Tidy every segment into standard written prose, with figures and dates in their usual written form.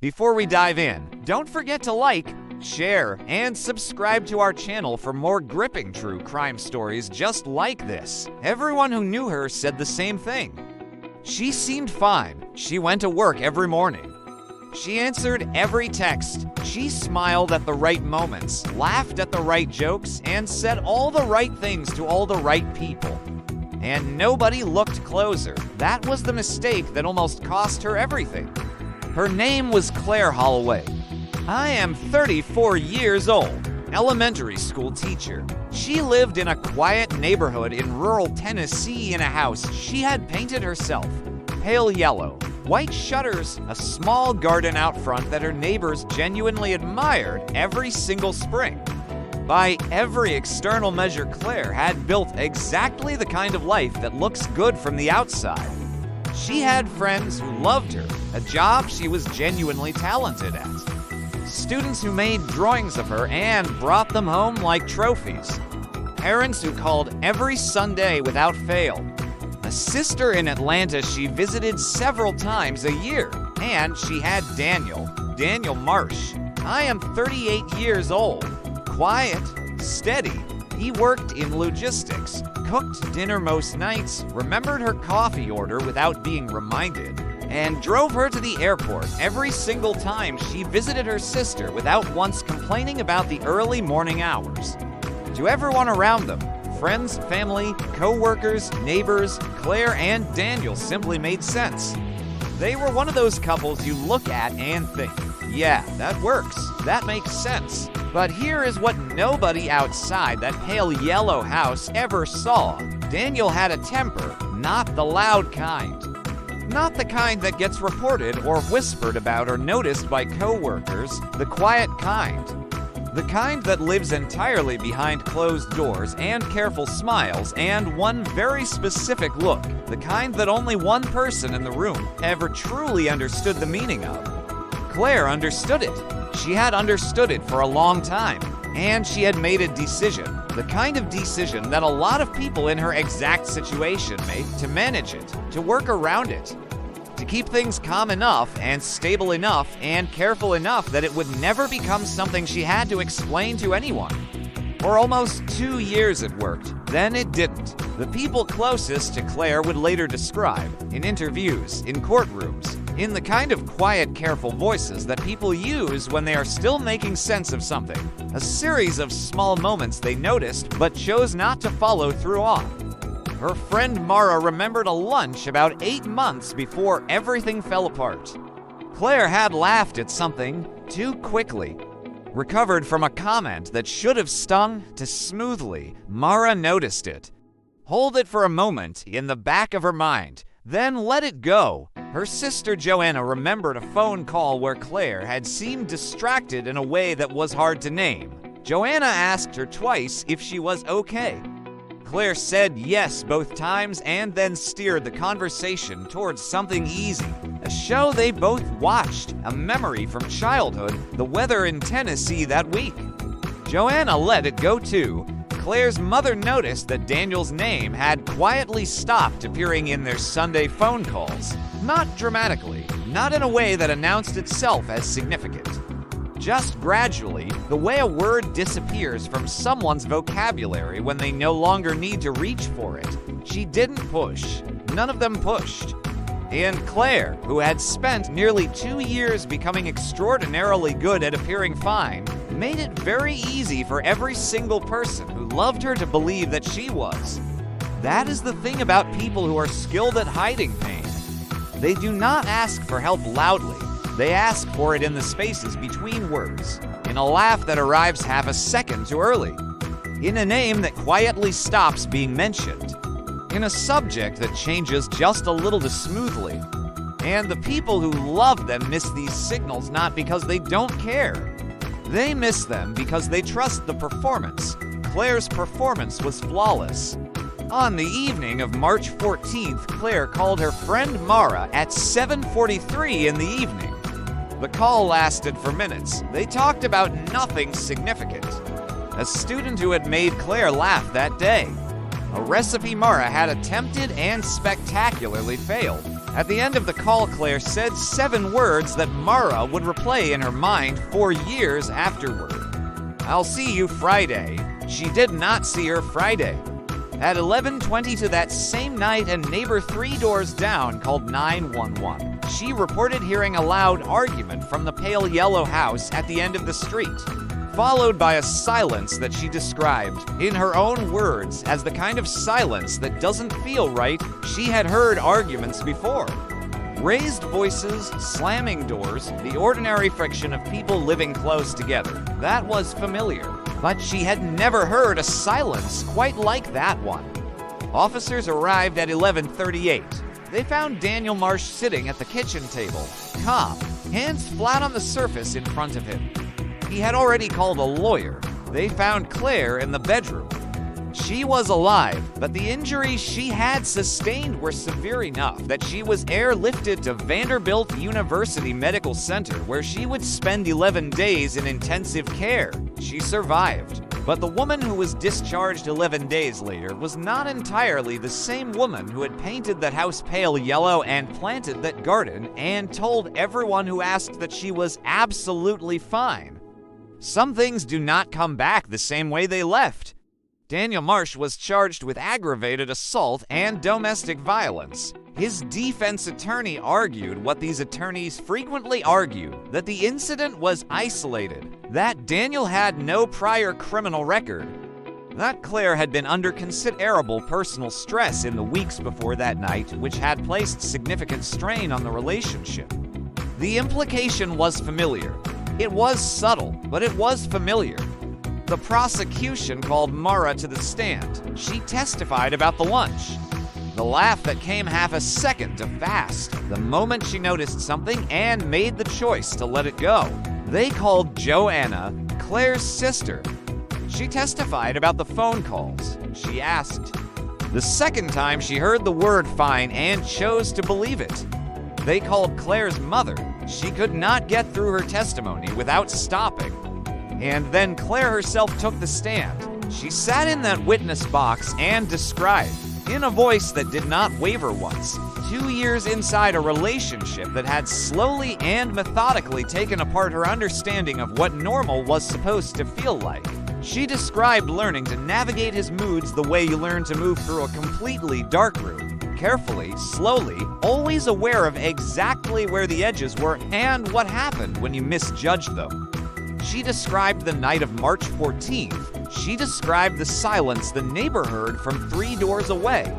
Before we dive in, don't forget to like, share, and subscribe to our channel for more gripping true crime stories just like this. Everyone who knew her said the same thing. She seemed fine. She went to work every morning. She answered every text. She smiled at the right moments, laughed at the right jokes, and said all the right things to all the right people. And nobody looked closer. That was the mistake that almost cost her everything. Her name was Claire Holloway. I am 34 years old, elementary school teacher. She lived in a quiet neighborhood in rural Tennessee in a house she had painted herself, pale yellow, white shutters, a small garden out front that her neighbors genuinely admired every single spring. By every external measure, Claire had built exactly the kind of life that looks good from the outside. She had friends who loved her, a job she was genuinely talented at, students who made drawings of her and brought them home like trophies, parents who called every Sunday without fail, a sister in Atlanta she visited several times a year, and she had Daniel Marsh. I am 38 years old, quiet, steady. He worked in logistics, cooked dinner most nights, remembered her coffee order without being reminded, and drove her to the airport every single time she visited her sister without once complaining about the early morning hours. To everyone around them, friends, family, co-workers, neighbors, Claire and Daniel simply made sense. They were one of those couples you look at and think, yeah, that works, that makes sense. But here is what nobody outside that pale yellow house ever saw. Daniel had a temper, not the loud kind. Not the kind that gets reported or whispered about or noticed by co-workers, the quiet kind. The kind that lives entirely behind closed doors and careful smiles and one very specific look. The kind that only one person in the room ever truly understood the meaning of. Claire understood it. She had understood it for a long time, and she had made a decision, the kind of decision that a lot of people in her exact situation make, to manage it, to work around it, to keep things calm enough and stable enough and careful enough that it would never become something she had to explain to anyone. For almost 2 years it worked, then it didn't. The people closest to Claire would later describe, in interviews, in courtrooms, in the kind of quiet, careful voices that people use when they are still making sense of something, a series of small moments they noticed but chose not to follow through on. Her friend Mara remembered a lunch about 8 months before everything fell apart. Claire had laughed at something too quickly. Recovered from a comment that should have stung to smoothly, Mara noticed it. Hold it for a moment in the back of her mind, then let it go. Her sister Joanna remembered a phone call where Claire had seemed distracted in a way that was hard to name. Joanna asked her twice if she was okay. Claire said yes both times and then steered the conversation towards something easy, a show they both watched, a memory from childhood, the weather in Tennessee that week. Joanna let it go too. Claire's mother noticed that Daniel's name had quietly stopped appearing in their Sunday phone calls. Not dramatically, not in a way that announced itself as significant. Just gradually, the way a word disappears from someone's vocabulary when they no longer need to reach for it. She didn't push. None of them pushed. And Claire, who had spent nearly 2 years becoming extraordinarily good at appearing fine, made it very easy for every single person who loved her to believe that she was. That is the thing about people who are skilled at hiding pain. They do not ask for help loudly. They ask for it in the spaces between words, in a laugh that arrives half a second too early, in a name that quietly stops being mentioned, in a subject that changes just a little too smoothly. And the people who love them miss these signals not because they don't care. They miss them because they trust the performance. Claire's performance was flawless. On the evening of March 14th, Claire called her friend Mara at 7:43 in the evening. The call lasted for minutes. They talked about nothing significant. A student who had made Claire laugh that day. A recipe Mara had attempted and spectacularly failed. At the end of the call, Claire said 7 words that Mara would replay in her mind for years afterward. "I'll see you Friday." She did not see her Friday. At 11:22 that same night, a neighbor 3 doors down called 911. She reported hearing a loud argument from the pale yellow house at the end of the street, followed by a silence that she described, in her own words, as the kind of silence that doesn't feel right. She had heard arguments before. Raised voices, slamming doors, the ordinary friction of people living close together. That was familiar, but she had never heard a silence quite like that one. Officers arrived at 11:38. They found Daniel Marsh sitting at the kitchen table, calm, hands flat on the surface in front of him. He had already called a lawyer. They found Claire in the bedroom. She was alive, but the injuries she had sustained were severe enough that she was airlifted to Vanderbilt University Medical Center, where she would spend 11 days in intensive care. She survived, but the woman who was discharged 11 days later was not entirely the same woman who had painted that house pale yellow and planted that garden and told everyone who asked that she was absolutely fine. Some things do not come back the same way they left. Daniel Marsh was charged with aggravated assault and domestic violence. His defense attorney argued what these attorneys frequently argue, that the incident was isolated, that Daniel had no prior criminal record, that Claire had been under considerable personal stress in the weeks before that night, which had placed significant strain on the relationship. The implication was familiar. It was subtle, but it was familiar. The prosecution called Mara to the stand. She testified about the lunch. The laugh that came half a second too fast, the moment she noticed something and made the choice to let it go. They called Joanna, Claire's sister. She testified about the phone calls. She asked. The second time she heard the word fine and chose to believe it. They called Claire's mother. She could not get through her testimony without stopping. And then Claire herself took the stand. She sat in that witness box and described, in a voice that did not waver once, 2 years inside a relationship that had slowly and methodically taken apart her understanding of what normal was supposed to feel like. She described learning to navigate his moods the way you learn to move through a completely dark room. Carefully, slowly, always aware of exactly where the edges were and what happened when you misjudged them. She described the night of March 14th. She described the silence the neighbor heard from 3 doors away.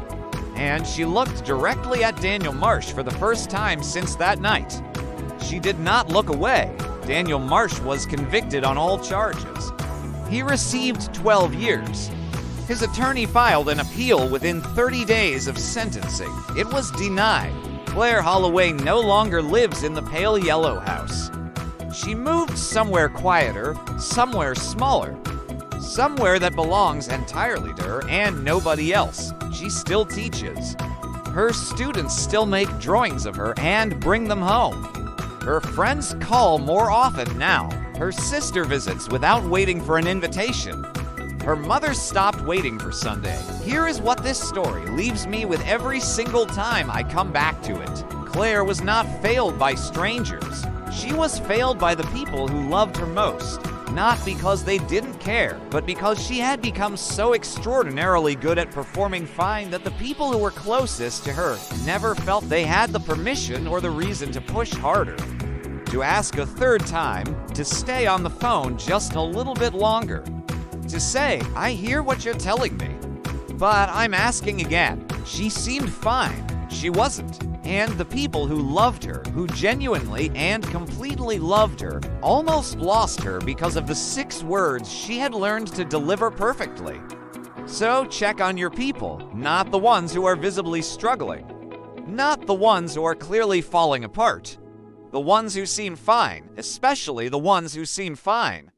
And she looked directly at Daniel Marsh for the first time since that night. She did not look away. Daniel Marsh was convicted on all charges. He received 12 years. His attorney filed an appeal within 30 days of sentencing. It was denied. Claire Holloway no longer lives in the pale yellow house. She moved somewhere quieter, somewhere smaller, somewhere that belongs entirely to her and nobody else. She still teaches. Her students still make drawings of her and bring them home. Her friends call more often now. Her sister visits without waiting for an invitation. Her mother stopped waiting for Sunday. Here is what this story leaves me with every single time I come back to it. Claire was not failed by strangers. She was failed by the people who loved her most, not because they didn't care, but because she had become so extraordinarily good at performing fine that the people who were closest to her never felt they had the permission or the reason to push harder, to ask a third time, to stay on the phone just a little bit longer, to say, "I hear what you're telling me, but I'm asking again." She seemed fine. She wasn't. And the people who loved her, who genuinely and completely loved her, almost lost her because of the 6 words she had learned to deliver perfectly. So check on your people, not the ones who are visibly struggling, not the ones who are clearly falling apart, the ones who seem fine, especially the ones who seem fine.